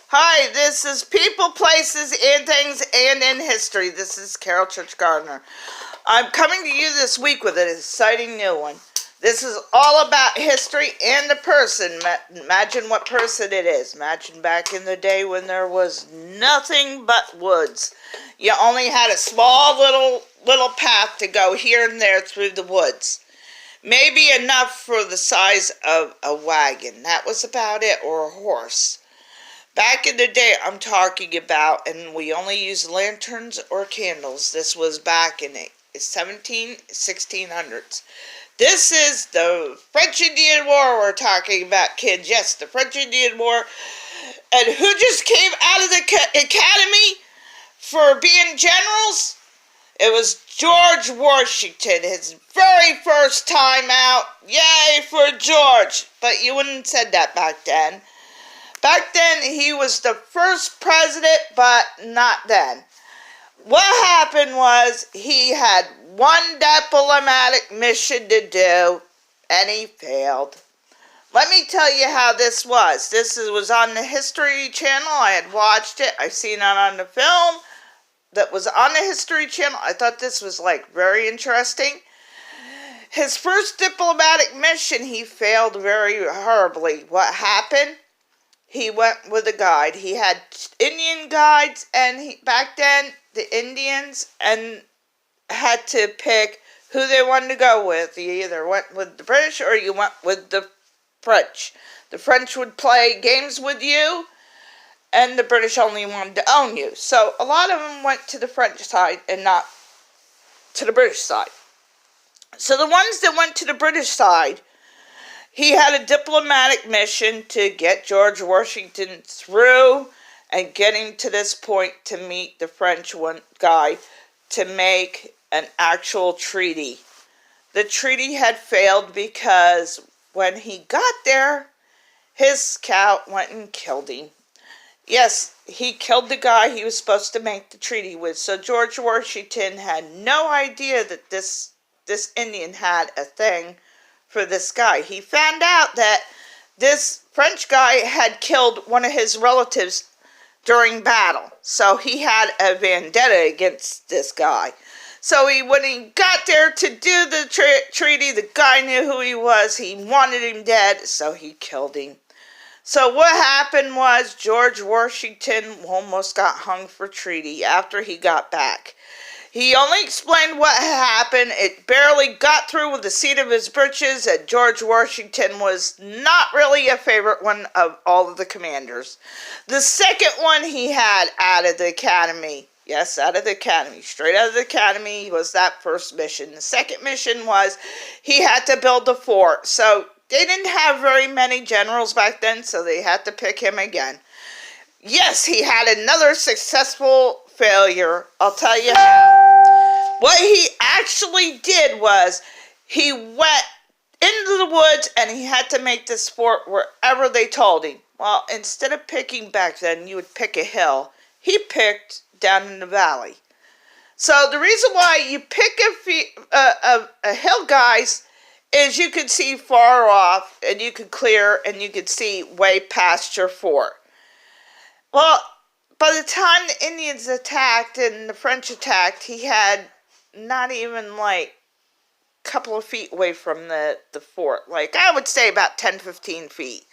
Hi, this is People, Places, and Things, and in History. This is Carol Church Gardner. I'm coming to you this week with an exciting new one. This is all about history and the person. Imagine what person it is. Imagine back in the day when there was nothing but woods. You only had a small little path to go here and there through the woods. Maybe enough for the size of a wagon. That was about it, or a horse. Back in the day, I'm talking about, and we only used lanterns or candles. This was back in the 1600s. This is the French Indian War we're talking about, kids. Yes, the French Indian War. And who just came out of the academy for being generals? It was George Washington, his very first time out. Yay for George! But you wouldn't have said that back then. Back then, he was the first president, but not then. What happened was he had one diplomatic mission to do, and he failed. Let me tell you how this was. This was on the History Channel. I had watched it. I've seen it on the film that was on the History Channel. I thought this was very interesting. His first diplomatic mission, he failed very horribly. What happened? He went with a guide. He had Indian guides, and back then the Indians and had to pick who they wanted to go with. You either went with the British or you went with the French. The French would play games with you, and the British only wanted to own you. So a lot of them went to the French side and not to the British side. So the ones that went to the British side, he had a diplomatic mission to get George Washington through and getting to this point to meet the French guy to make an actual treaty. The treaty had failed because when he got there, his scout went and killed him. Yes, he killed the guy he was supposed to make the treaty with. So George Washington had no idea that this Indian had a thing for this guy. He found out that this French guy had killed one of his relatives during battle. So he had a vendetta against this guy. So when he got there to do the treaty, the guy knew who he was. He wanted him dead, so he killed him. So what happened was George Washington almost got hung for treaty after he got back. He only explained what happened. It barely got through with the seat of his britches, and George Washington was not really a favorite one of all of the commanders. The second one he had out of the academy. Yes, out of the academy. Straight out of the academy was that first mission. The second mission was he had to build a fort. So they didn't have very many generals back then, so they had to pick him again. Yes, he had another successful failure. I'll tell you how. What he actually did was he went into the woods and he had to make this fort wherever they told him. Well, instead of picking back then, you would pick a hill. He picked down in the valley. So the reason why you pick a hill, guys, is you could see far off and you could clear and you could see way past your fort. Well, by the time the Indians attacked and the French attacked, he had not even a couple of feet away from the fort. I would say about 10-15 feet.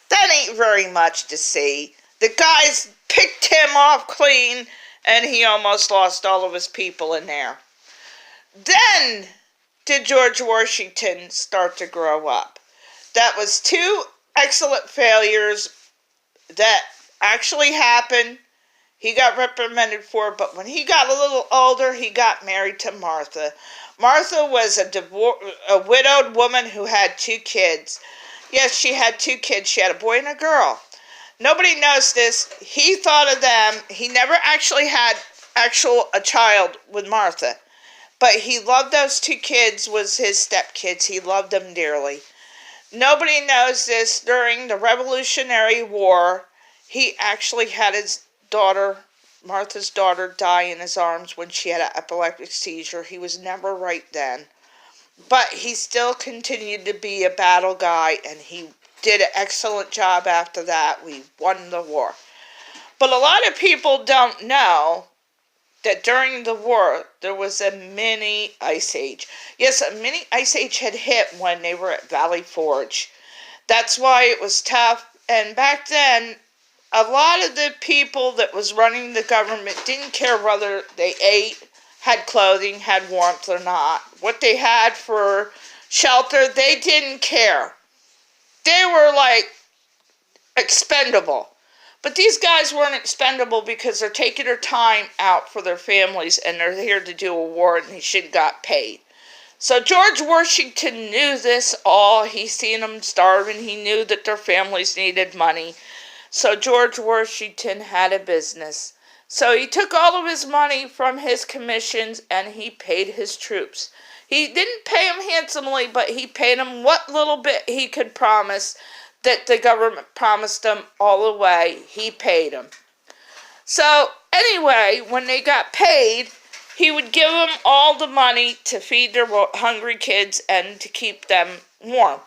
That ain't very much to see. The guys picked him off clean, and he almost lost all of his people in there. Then did George Washington start to grow up. That was two excellent failures that actually happened. He got reprimanded for it, but when he got a little older, he got married to Martha. Martha was a widowed woman who had 2 kids. Yes, she had 2 kids. She had a boy and a girl. Nobody knows this. He thought of them. He never actually had a child with Martha, but he loved those 2 kids, was his stepkids. He loved them dearly. Nobody knows this. During the Revolutionary War, he actually had his daughter, Martha's daughter, die in his arms when she had an epileptic seizure. He was never right then. But he still continued to be a battle guy, and he did an excellent job after that. We won the war. But a lot of people don't know that during the war, there was a mini ice age. Yes, a mini ice age had hit when they were at Valley Forge. That's why it was tough. And back then, a lot of the people that was running the government didn't care whether they ate, had clothing, had warmth or not. What they had for shelter, they didn't care. They were like expendable. But these guys weren't expendable because they're taking their time out for their families and they're here to do a war and they should have got paid. So George Washington knew this all. He seen them starving. He knew that their families needed money. So George Washington had a business. So he took all of his money from his commissions and he paid his troops. He didn't pay them handsomely, but he paid them what little bit he could promise that the government promised them all the way. He paid them. So anyway, when they got paid, he would give them all the money to feed their hungry kids and to keep them warm.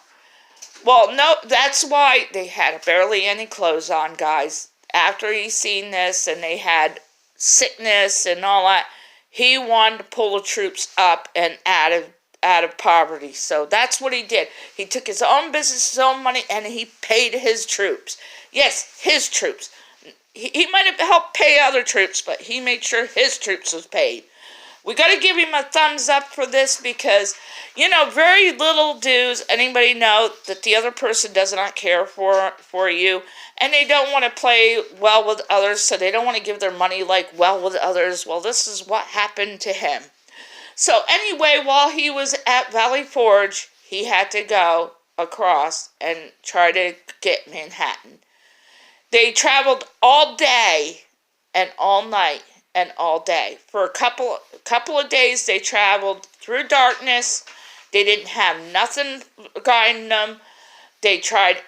Well, no, that's why they had barely any clothes on, guys. After he seen this and they had sickness and all that, he wanted to pull the troops up and out of poverty. So that's what he did. He took his own business, his own money, and he paid his troops. Yes, his troops. He might have helped pay other troops, but he made sure his troops was paid. We got to give him a thumbs up for this because, very little does anybody know that the other person does not care for you, and they don't want to play well with others, so they don't want to give their money like well with others. Well, this is what happened to him. So anyway, while he was at Valley Forge, he had to go across and try to get Manhattan. They traveled all day and all night and all day. For a couple of days, they traveled through darkness. They didn't have nothing guiding them. They tried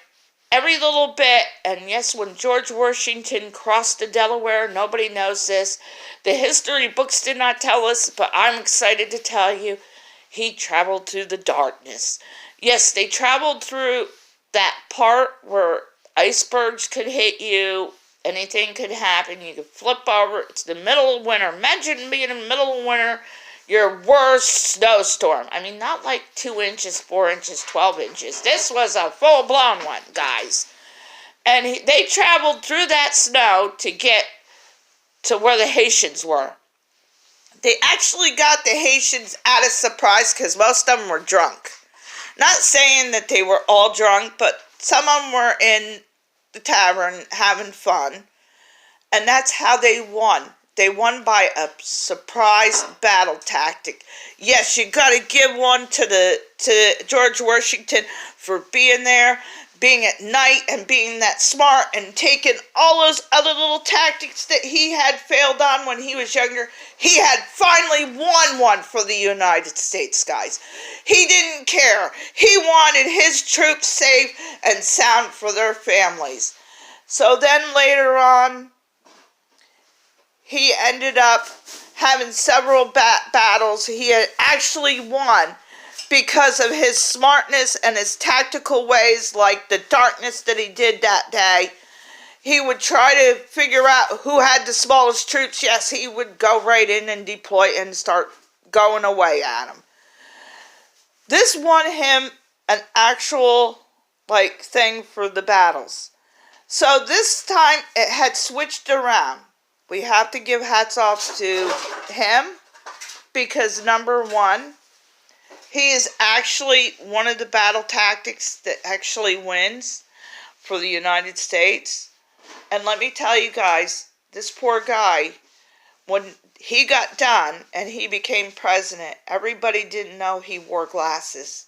every little bit. And yes, when George Washington crossed the Delaware, nobody knows this. The history books did not tell us, but I'm excited to tell you, he traveled through the darkness. Yes, they traveled through that part where icebergs could hit you. Anything could happen. You could flip over. It's the middle of winter. Imagine being in the middle of winter, your worst snowstorm. I mean, not like 2 inches, 4 inches, 12 inches. This was a full-blown one, guys. And they traveled through that snow to get to where the Haitians were. They actually got the Haitians at a surprise because most of them were drunk. Not saying that they were all drunk, but some of them were in the tavern having fun, and that's how they won. They won by a surprise battle tactic. Yes, you got to give one to George Washington for being there, being at night, and being that smart, and taking all those other little tactics that he had failed on when he was younger. He had finally won one for the United States, guys. He didn't care. He wanted his troops safe and sound for their families. So then later on, he ended up having several battles. He had actually won because of his smartness and his tactical ways, like the darkness that he did that day. He would try to figure out who had the smallest troops. Yes, he would go right in and deploy and start going away at them. This won him an actual, thing for the battles. So this time it had switched around. We have to give hats off to him because, number one, he is actually one of the battle tactics that actually wins for the United States. And let me tell you guys, this poor guy, when he got done and he became president, everybody didn't know he wore glasses.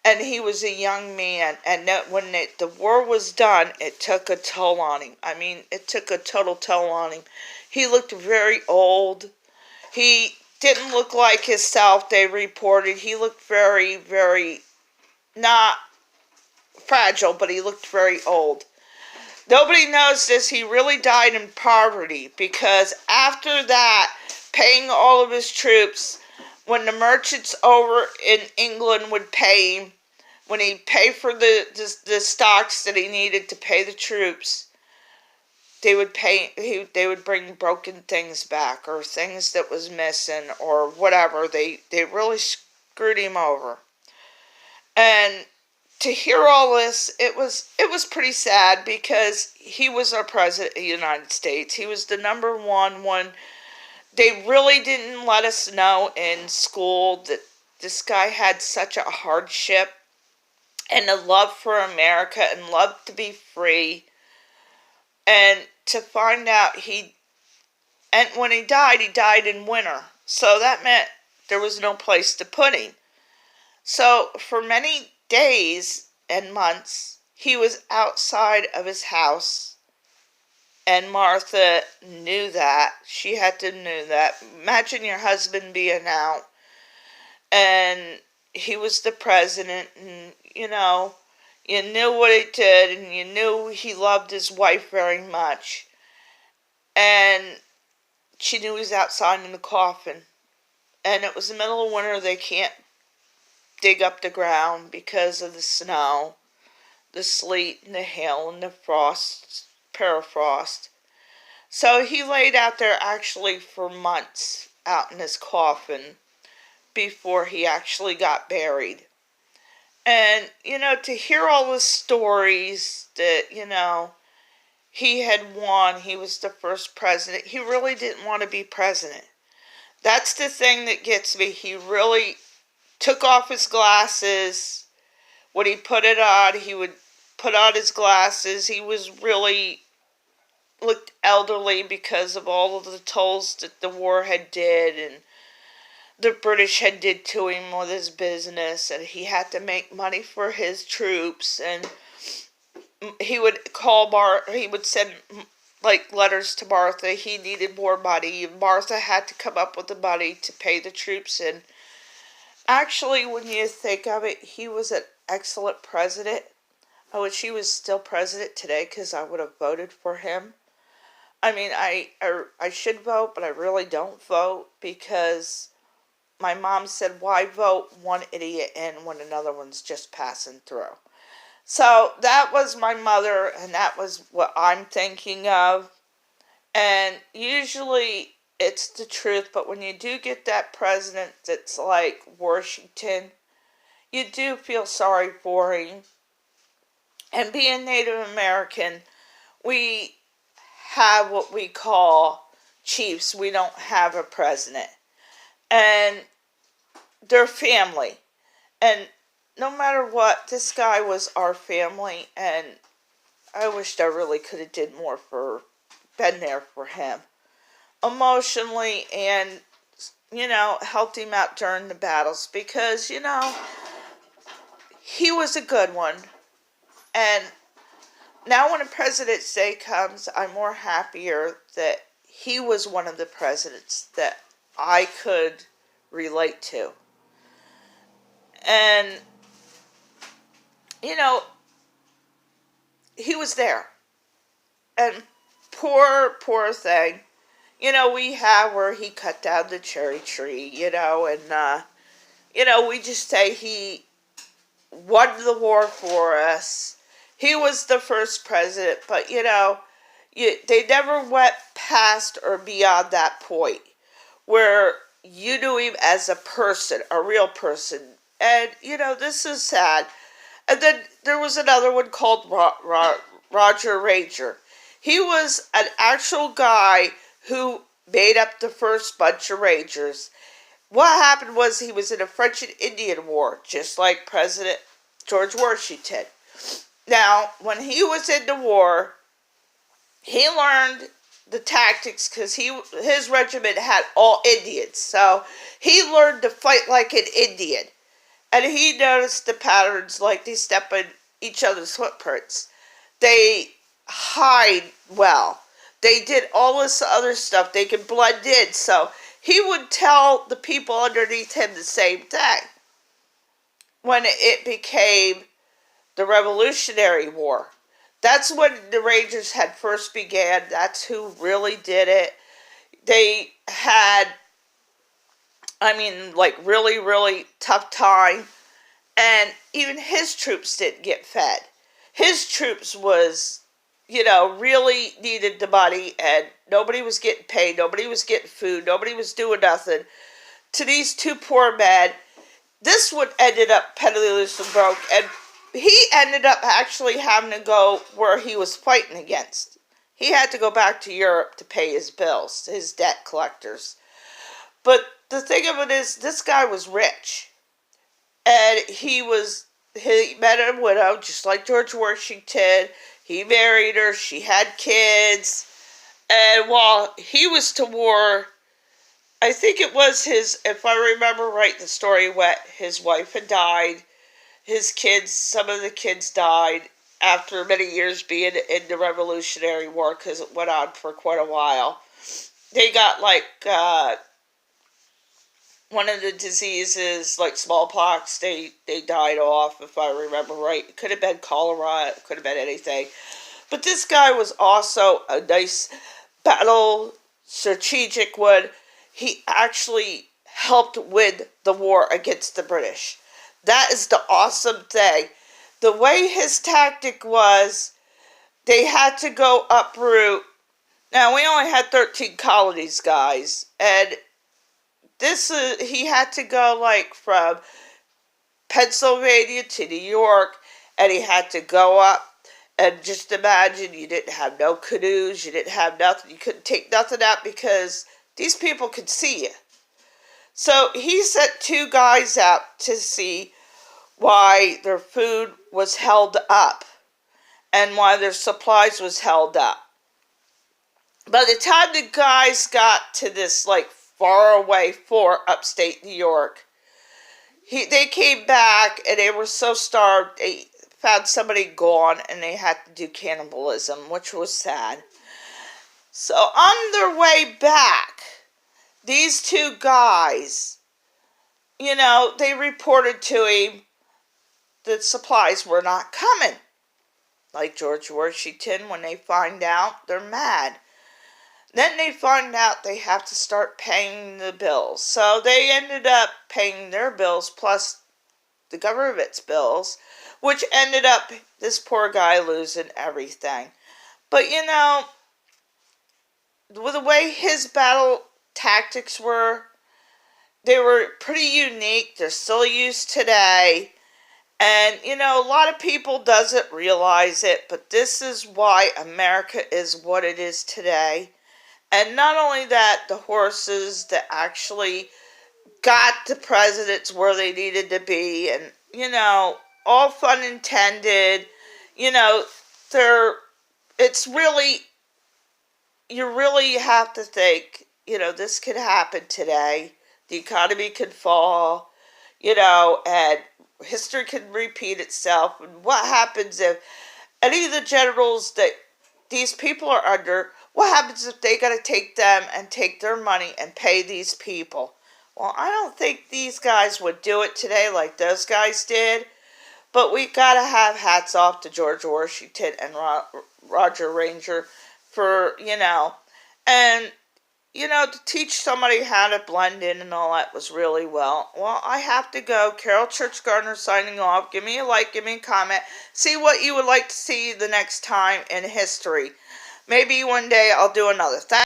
And he was a young man. And when the war was done, it took a toll on him. I mean, it took a total toll on him. He looked very old. He didn't look like himself, they reported. He looked very, very, not fragile, but he looked very old. Nobody knows this. He really died in poverty because after that, paying all of his troops, when the merchants over in England would pay him, when he'd pay for the stocks that he needed to pay the troops, they would bring broken things back, or things that was missing, or whatever. They really screwed him over. And to hear all this, it was pretty sad, because he was our president of the United States. He was the number one one. They really didn't let us know in school that this guy had such a hardship, and a love for America, and love to be free. And to find out and when he died in winter. So that meant there was no place to put him. So for many days and months, he was outside of his house. And Martha knew that. She had to know that. Imagine your husband being out, and he was the president, and you knew what he did, and you knew he loved his wife very much. And she knew he was outside in the coffin. And it was the middle of winter. They can't dig up the ground because of the snow, the sleet, and the hail, and the frost, permafrost. So he laid out there actually for months out in his coffin before he actually got buried. And, to hear all the stories that, he had won, he was the first president. He really didn't want to be president. That's the thing that gets me. He really took off his glasses. When he put it on, he would put on his glasses. He was really looked elderly because of all of the tolls that the war had did, and the British had did to him with his business, and he had to make money for his troops. And he would he would send letters to Martha. He needed more money. Martha had to come up with the money to pay the troops. And actually, when you think of it, he was an excellent president. I wish he was still president today, because I would have voted for him. I mean, I should vote, but I really don't vote, because my mom said, why vote one idiot in when another one's just passing through? So that was my mother, and that was what I'm thinking of. And usually it's the truth, but when you do get that president that's like Washington, you do feel sorry for him. And being Native American, we have what we call chiefs. We don't have a president. And they're family. And no matter what, this guy was our family, and I wished I really could have did more been there for him. Emotionally, and, helped him out during the battles, because, he was a good one. And now when a President's Day comes, I'm more happier that he was one of the presidents that I could relate to. And, he was there. And poor thing. We have where he cut down the cherry tree, and, we just say he won the war for us. He was the first president, but, they never went past or beyond that point where you knew him as a person, a real person. And, this is sad. And then there was another one called Roger Ranger. He was an actual guy who made up the first bunch of Rangers. What happened was he was in a French and Indian War, just like President George Washington. Now, when he was in the war, he learned the tactics, because his regiment had all Indians. So he learned to fight like an Indian. And he noticed the patterns, like they step in each other's footprints. They hide well. They did all this other stuff. They could blend in. So he would tell the people underneath him the same thing. When it became the Revolutionary War, that's when the Rangers had first began. That's who really did it. They had, really, really tough time. And even his troops didn't get fed. His troops was really needed the money, and nobody was getting paid, nobody was getting food, nobody was doing nothing, to these two poor men. This one ended up penniless and broke, and he ended up actually having to go where he was fighting against. He had to go back to Europe to pay his bills, his debt collectors. But the thing of it is, this guy was rich. And he met a widow, just like George Washington. He married her, she had kids. And while he was to war, I think it was if I remember right, the story went, his wife had died. Some of the kids died after many years being in the Revolutionary War, because it went on for quite a while. They got one of the diseases, like smallpox, they died off, if I remember right. It could have been cholera, it could have been anything. But this guy was also a nice battle strategic one. He actually helped win the war against the British. That is the awesome thing. The way his tactic was, they had to go uproot. Now, we only had 13 colonies, guys, and he had to go from Pennsylvania to New York, and he had to go up. And just imagine, you didn't have no canoes, you didn't have nothing, you couldn't take nothing out because these people could see you. So he sent two guys out to see why their food was held up and why their supplies was held up. By the time the guys got to this faraway fort upstate New York, they came back and they were so starved they found somebody gone and they had to do cannibalism, which was sad. So on their way back, these two guys, they reported to him that supplies were not coming. Like George Washington, when they find out, they're mad. Then they find out they have to start paying the bills. So they ended up paying their bills plus the government's bills, which ended up this poor guy losing everything. But with the way his battle tactics were, they were pretty unique. They're still used today. And, a lot of people doesn't realize it, but this is why America is what it is today. And not only that, the horses that actually got the presidents where they needed to be, and, all fun intended, it's really, you really have to think, this could happen today. The economy could fall, and history can repeat itself. And what happens if any of the generals that these people are under, what happens if they got to take them and take their money and pay these people? Well, I don't think these guys would do it today like those guys did. But we got to have hats off to George Washington and Roger Ranger for, and, to teach somebody how to blend in and all that was really well. Well, I have to go. Carol Church Gardner signing off. Give me a like, give me a comment. See what you would like to see the next time in history. Maybe one day I'll do another. Thanks.